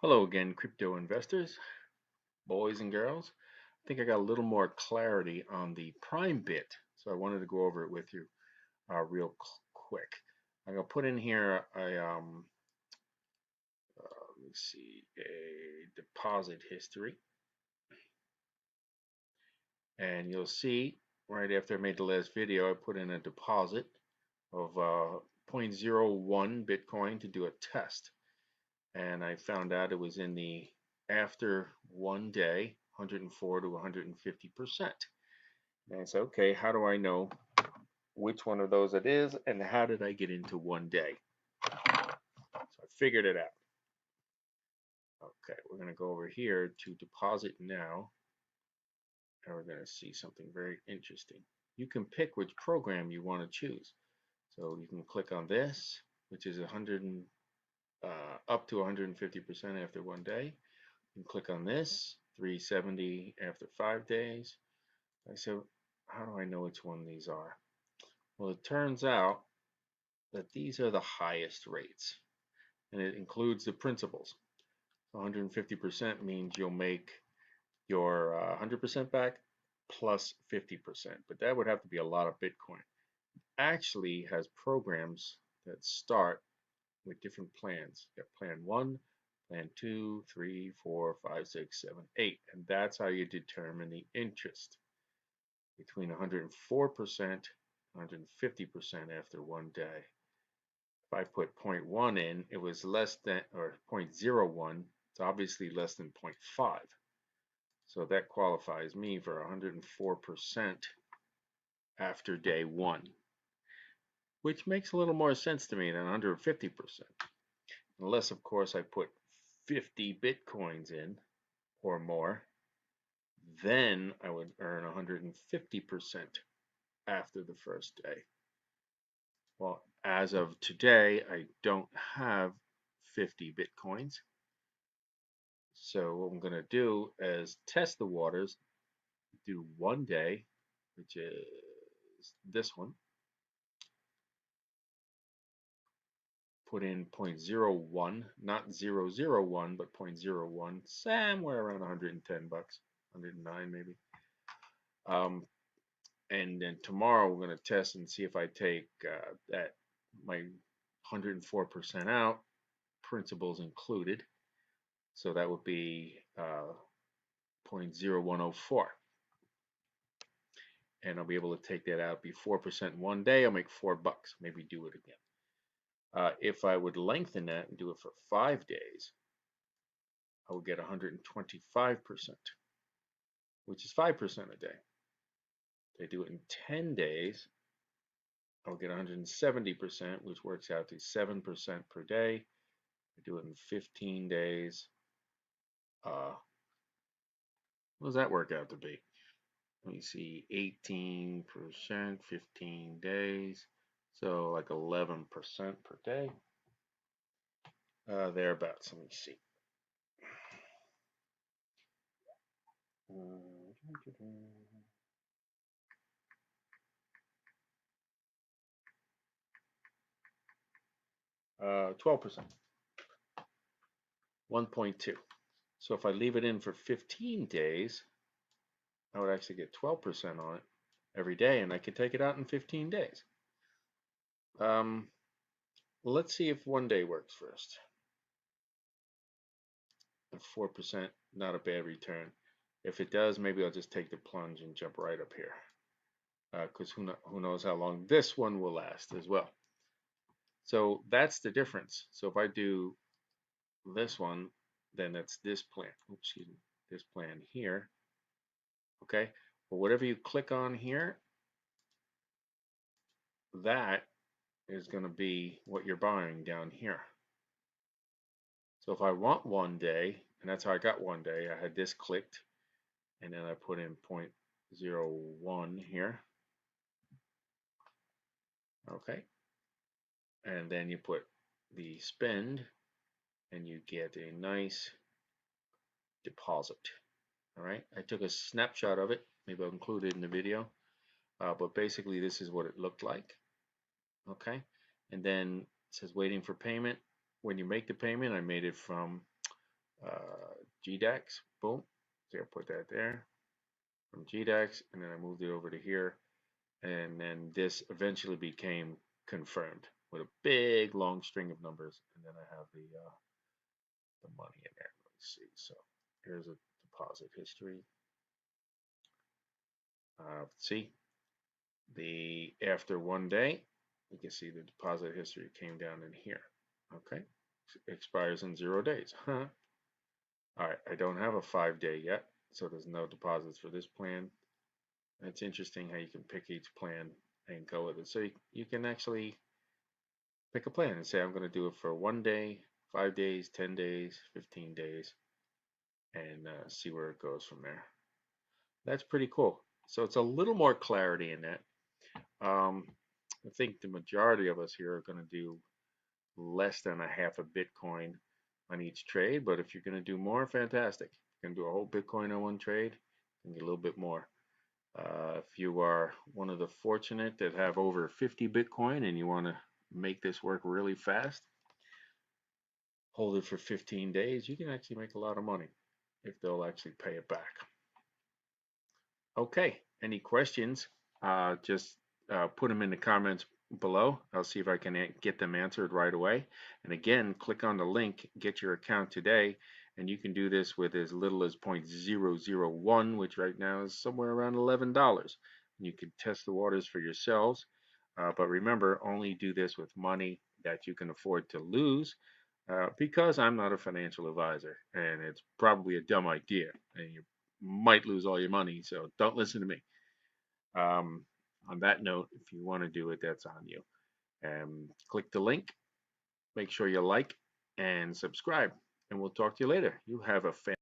Hello again, crypto investors, boys and girls. I think I got a little more clarity on the PrimeBit, so I wanted to go over it with you real quick. I'm gonna put in here let me see, a deposit history, and you'll see right after I made the last video, I put in a deposit of zero point zero 0.01 Bitcoin to do a test, and I found out it was in the after one day 104 to 150%. And I said, okay, how do I know which one of those it is and how did I get into one day? So I figured it out. Okay, we're going to go over here to deposit now, and we're going to see something very interesting. You can pick which program you want to choose. So you can click on this, which is up to 150% after one day. You can click on this, 370 after 5 days. I said, how do I know which one these are? Well, it turns out that these are the highest rates, and it includes the principals. 150% means you'll make your 100% back plus 50%, but that would have to be a lot of Bitcoin. Actually has programs that start with different plans. You have plan 1, plan 2, 3, 4, 5, 6, 7, 8, and that's how you determine the interest between 104% and 150% after one day. If I put 0.1 in, it was less than, or 0.01, it's obviously less than 0.5. So that qualifies me for 104% after day one, which makes a little more sense to me than 150%. Unless, of course, I put 50 Bitcoins in or more, then I would earn 150% after the first day. Well, as of today, I don't have 50 Bitcoins. So what I'm going to do is test the waters, do one day, which is this one, put in 0.01, not 001, but 0.01, somewhere around 110 bucks, 109 maybe. And then tomorrow we're going to test and see if I take that my 104% out, principals included. So that would be 0.0104. And I'll be able to take that out, be 4% one day, I'll make $4, maybe do it again. If I would lengthen that and do it for 5 days, I would get 125%, which is 5% a day. If I do it in 10 days, I'll get 170%, which works out to 7% per day. If I do it in 15 days, what does that work out to be? Let me see, 18%, 15 days, so like 11% per day. Thereabouts. Let me see. 12%, 1.2. So if I leave it in for 15 days, I would actually get 12% on it every day, and I could take it out in 15 days. Let's see if one day works first. 4%, not a bad return. If it does, maybe I'll just take the plunge and jump right up here, because who knows how long this one will last as well. So that's the difference. So if I do this one, then it's this plan. Oops, excuse me, this plan here. Okay, well, whatever you click on here, that is going to be what you're buying down here. So if I want one day, and that's how I got one day, I had this clicked, and then I put in 0.01 here. Okay, and then you put the spend, and you get a nice deposit. All right, I took a snapshot of it. Maybe I'll include it in the video. But basically, this is what it looked like. Okay, and then it says waiting for payment. When you make the payment, I made it from GDAX, boom. So I put that there from GDAX, and then I moved it over to here, and then this eventually became confirmed with a big long string of numbers, and then I have the money in there. Let's see. So here's a deposit history. See the after 1 day, you can see the deposit history came down in here. Okay, expires in 0 days. Huh. All right, I don't have a 5 day yet, so there's no deposits for this plan. It's interesting how you can pick each plan and go with it. So you can actually pick a plan and say, I'm going to do it for 1 day, 5 days, 10 days, 15 days, and see where it goes from there. That's pretty cool. So it's a little more clarity in that. I think the majority of us here are going to do less than a half a Bitcoin on each trade, but if you're going to do more, fantastic. You can do a whole Bitcoin on one trade and get a little bit more. If you are one of the fortunate that have over 50 Bitcoin and you want to make this work really fast, hold it for 15 days, you can actually make a lot of money if they'll actually pay it back. Okay, any questions? Just put them in the comments below. I'll see if I can get them answered right away. And again, click on the link, get your account today, and you can do this with as little as 0.001, which right now is somewhere around $11. You can test the waters for yourselves. But remember, only do this with money that you can afford to lose, because I'm not a financial advisor, and it's probably a dumb idea, and you might lose all your money, so don't listen to me. Um, on that note, if you want to do it, that's on you. Click the link, make sure you like and subscribe, and we'll talk to you later. You have a